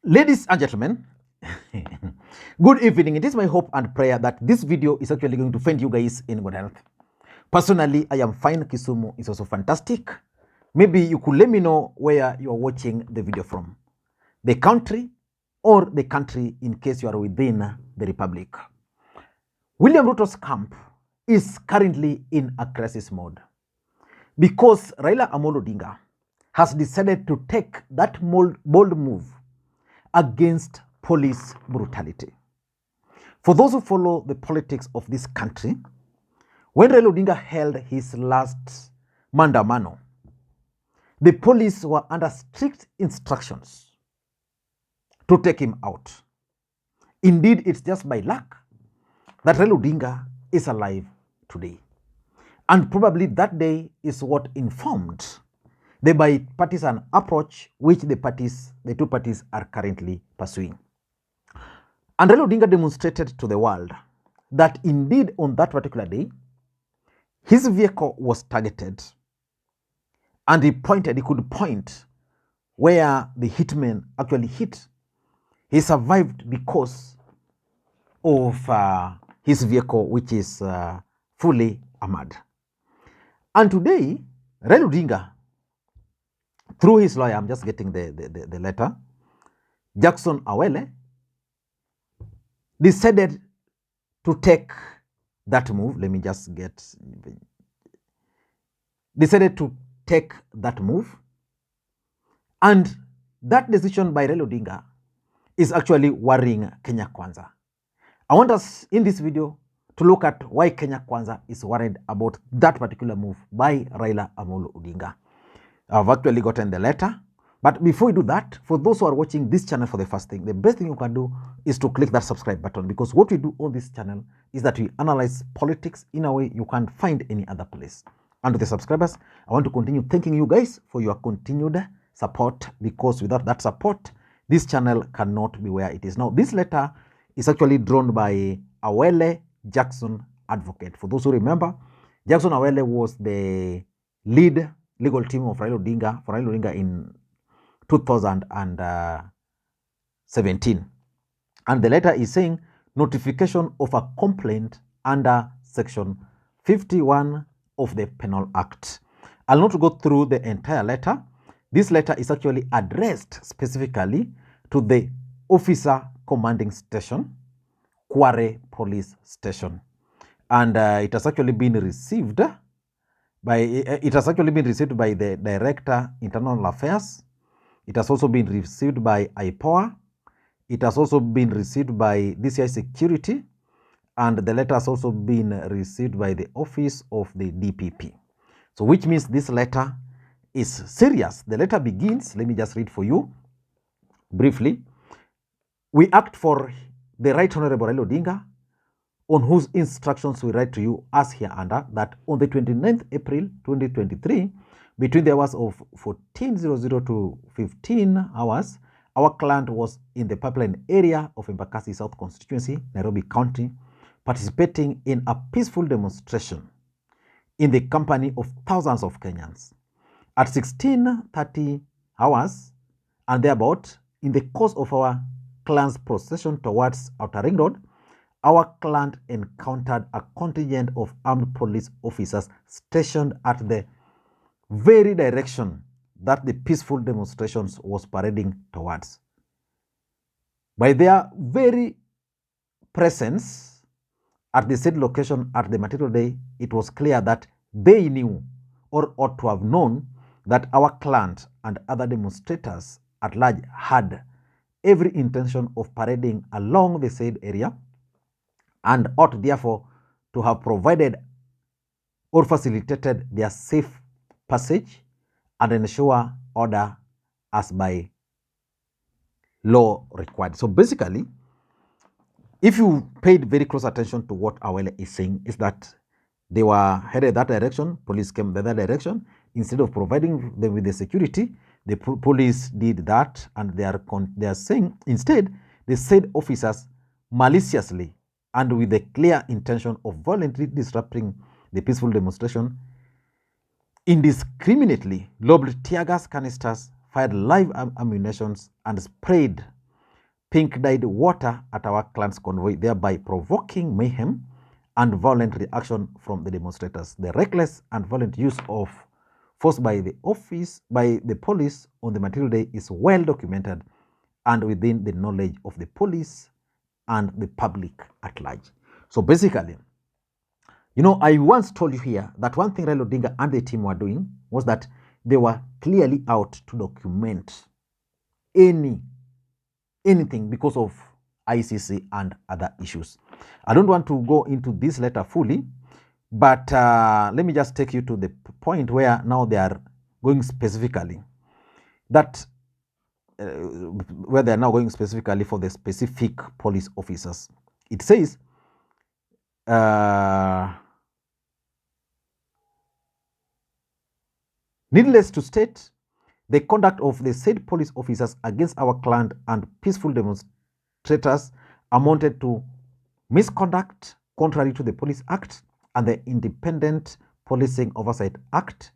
Ladies and gentlemen, good evening. It is my hope and prayer that this video is actually going to find you guys in good health. Personally, I am fine. Kisumu is also fantastic. Maybe you could let me know where you are watching the video from. The country or the country in case you are within the republic. William Ruto's camp is currently in a crisis mode because Raila Odinga has decided to take that bold move against police brutality. For those who follow the politics of this country, when Raila Odinga held his last mandamano, the police were under strict instructions to take him out. Indeed, it's just by luck that Raila Odinga is alive today. And probably that day is what informed the bipartisan approach which the two parties are currently pursuing. And Raila Odinga demonstrated to the world that indeed on that particular day, his vehicle was targeted and he could point where the hitman actually hit. He survived because of his vehicle, which is fully armored. And today, Raila Odinga, through his lawyer, I'm just getting the letter, Jackson Awele, decided to take that move. Let me just decided to take that move. And that decision by Raila Odinga is actually worrying Kenya Kwanza. I want us in this video to look at why Kenya Kwanza is worried about that particular move by Raila Odinga. I've actually gotten the letter. But before we do that, for those who are watching this channel for the first thing, the best thing you can do is to click that subscribe button, because what we do on this channel is that we analyze politics in a way you can't find any other place. And to the subscribers, I want to continue thanking you guys for your continued support, because without that support, this channel cannot be where it is now. This letter is actually drawn by Awele Jackson Advocate. For those who remember, Jackson Awele was the lead legal team of Raila Odinga in 2017. And the letter is saying notification of a complaint under section 51 of the Penal Act. I'll not go through the entire letter. This letter is actually addressed specifically to the officer commanding station, Kware Police Station. And it has actually been received by the Director Internal Affairs. It has also been received by IPOA. It has also been received by DCI Security, and the letter has also been received by the Office of the DPP. So which means this letter is serious. The letter begins, let me just read for you briefly. We act for the Right Honorable Raila Odinga, on whose instructions we write to you as hereunder, that on the 29th April 2023, between the hours of 14:00 to 15 hours, our client was in the pipeline area of Embakasi South Constituency, Nairobi County, participating in a peaceful demonstration in the company of thousands of Kenyans. At 16:30 hours and thereabout, in the course of our client's procession towards Outer Ring Road, our client encountered a contingent of armed police officers stationed at the very direction that the peaceful demonstrations was parading towards. By their very presence at the said location at the material day, it was clear that they knew or ought to have known that our client and other demonstrators at large had every intention of parading along the said area, and ought therefore to have provided or facilitated their safe passage and ensure order as by law required. So basically, if you paid very close attention to what Awele is saying, is that they were headed that direction, police came the other direction. Instead of providing them with the security, the police did that, and they are saying instead they said officers maliciously and with the clear intention of violently disrupting the peaceful demonstration, indiscriminately lobbed tear gas canisters, fired live ammunition, and sprayed pink-dyed water at our client's convoy, thereby provoking mayhem and violent reaction from the demonstrators. The reckless and violent use of force by the police on the material day is well documented and within the knowledge of the police and the public at large. So basically, you know, I once told you here that one thing Raila Odinga and the team were doing was that they were clearly out to document anything because of ICC and other issues. I don't want to go into this letter fully, but let me just take you to the point where now they are going specifically that where they are now going specifically for the specific police officers. It says needless to state, the conduct of the said police officers against our client and peaceful demonstrators amounted to misconduct contrary to the Police Act and the Independent Policing Oversight Act,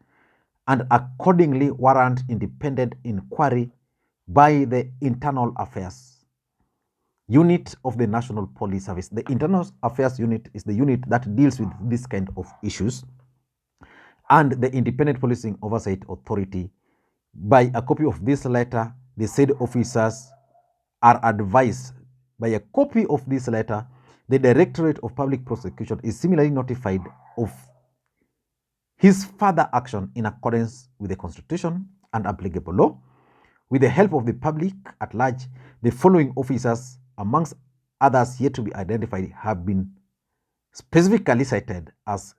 and accordingly warrant independent inquiry by the Internal Affairs Unit of the National Police Service. The Internal Affairs Unit is the unit that deals with this kind of issues, and the Independent Policing Oversight Authority. By a copy of this letter, the said officers are advised. By a copy of this letter, the Directorate of Public Prosecution is similarly notified of his further action in accordance with the Constitution and applicable law. With the help of the public at large, the following officers, amongst others yet to be identified, have been specifically cited as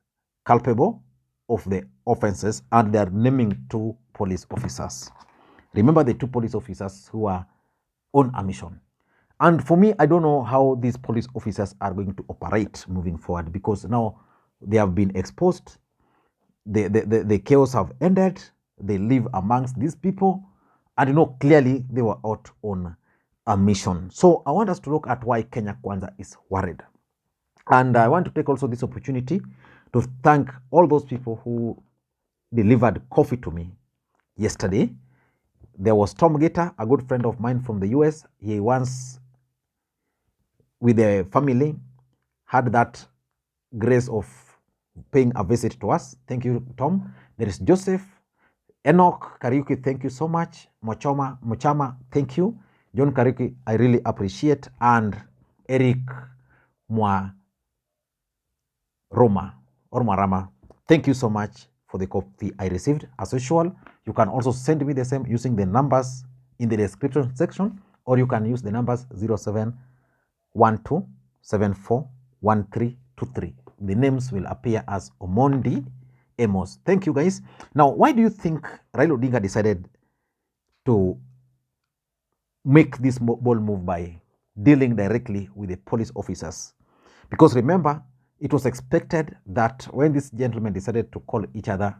culpable of the offenses, and they are naming 2 police officers. Remember the 2 police officers who are on a mission. And for me, I don't know how these police officers are going to operate moving forward, because now they have been exposed. The chaos have ended. They live amongst these people, and you know clearly they were out on a mission. So I want us to look at why Kenya Kwanza is worried. And I want to take also this opportunity to thank all those people who delivered coffee to me yesterday. There was Tom Gator, a good friend of mine from the US. He once, with the family, had that grace of paying a visit to us. Thank you, Tom. There is Joseph, Enoch Kariuki, thank you so much. Mochama, thank you. John Kariuki, I really appreciate. And Eric Rama, thank you so much for the copy I received. As usual, you can also send me the same using the numbers in the description section, or you can use the numbers 0712741323. The names will appear as Omondi Amos. Thank you, guys. Now, why do you think Raila Odinga decided to make this bold move by dealing directly with the police officers? Because remember, it was expected that when these gentlemen decided to call each other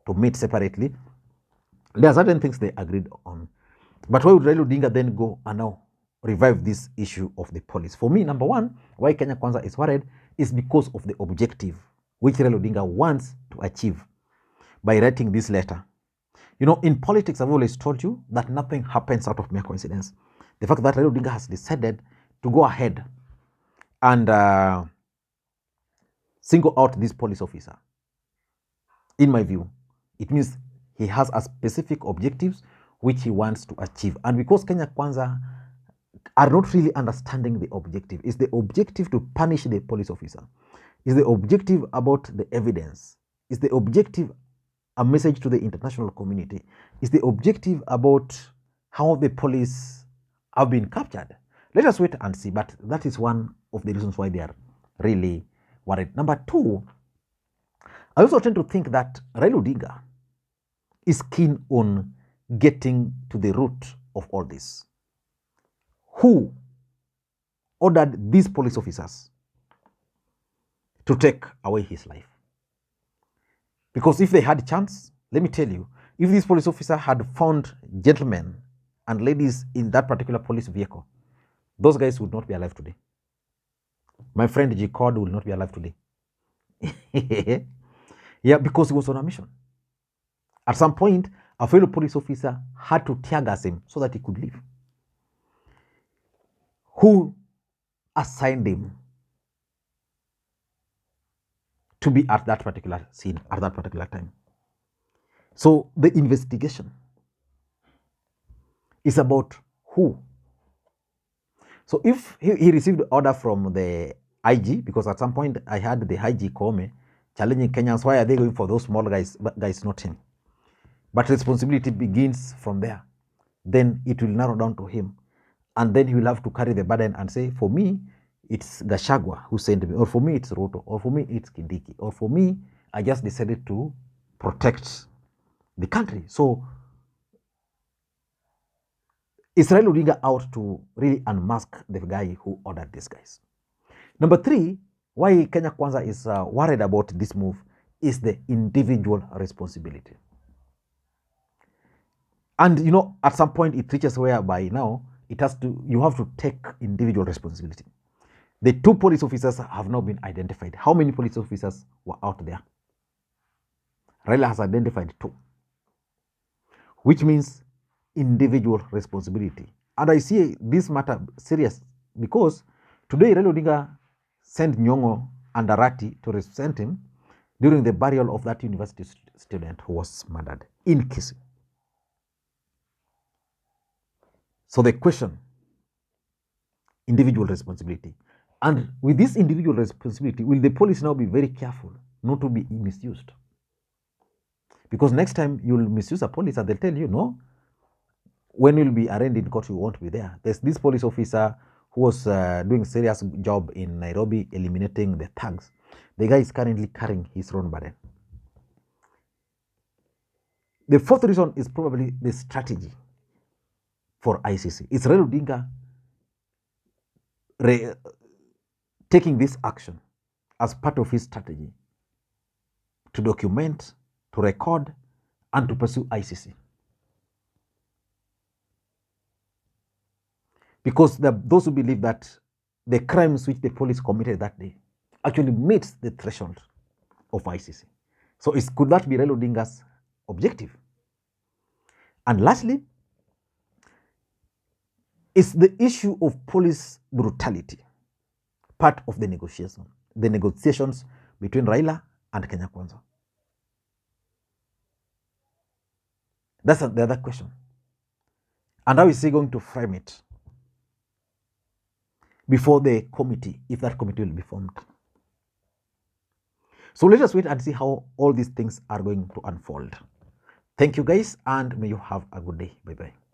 to meet separately, there are certain things they agreed on. But why would Raila Odinga then go and now revive this issue of the police? For me, number one, why Kenya Kwanza is worried is because of the objective which Raila Odinga wants to achieve by writing this letter. You know, in politics, I've always told you that nothing happens out of mere coincidence. The fact that Raila Odinga has decided to go ahead and single out this police officer, in my view, it means he has a specific objectives which he wants to achieve. And because Kenya Kwanza are not really understanding the objective, is the objective to punish the police officer? Is the objective about the evidence? Is the objective a message to the international community? Is the objective about how the police have been captured? Let us wait and see, but that is one of the reasons why they are really worried. Number two, I also tend to think that Raila Odinga is keen on getting to the root of all this. Who ordered these police officers to take away his life? Because if they had a chance, let me tell you, if this police officer had found gentlemen and ladies in that particular police vehicle, those guys would not be alive today. My friend G. Cord will not be alive today. Yeah, because he was on a mission. At some point, a fellow police officer had to tear gas him so that he could leave. who assigned him to be at that particular scene at that particular time. So the investigation is about who. So if he received order from the IG, because at some point I had the IG Kome challenging Kenyans, why are they going for those small guys, not him? But responsibility begins from there. Then it will narrow down to him. And then he will have to carry the burden and say, for me, it's Gachagua who sent me, or for me, it's Ruto, or for me, it's Kindiki, or for me, I just decided to protect the country. So is Raila Odinga out to really unmask the guy who ordered these guys? Number 3, why Kenya Kwanza is worried about this move is the individual responsibility. And you know, at some point it reaches whereby now you have to take individual responsibility. The 2 police officers have now been identified. How many police officers were out there? Raila has identified 2, which means individual responsibility. And I see this matter serious because today Raila Odinga sent Nyong'o and Arati to represent him during the burial of that university student who was murdered in Kisii. So the question, individual responsibility. And with this individual responsibility, will the police now be very careful not to be misused? Because next time you'll misuse a police and they'll tell you, no, when you'll be arraigned in court, you won't be there. There's this police officer who was doing a serious job in Nairobi, eliminating the thugs. The guy is currently carrying his own burden. The 4th reason is probably the strategy for ICC. It's Raila Odinga taking this action as part of his strategy to document, to record, and to pursue ICC. Because those who believe that the crimes which the police committed that day actually meets the threshold of ICC. So could that be Raila Odinga's objective? And lastly, is the issue of police brutality part of the negotiations between Raila and Kenya Kwanza? That's the other question. And how is he going to frame it before the committee, if that committee will be formed? So let us wait and see how all these things are going to unfold. Thank you guys, and may you have a good day. Bye-bye.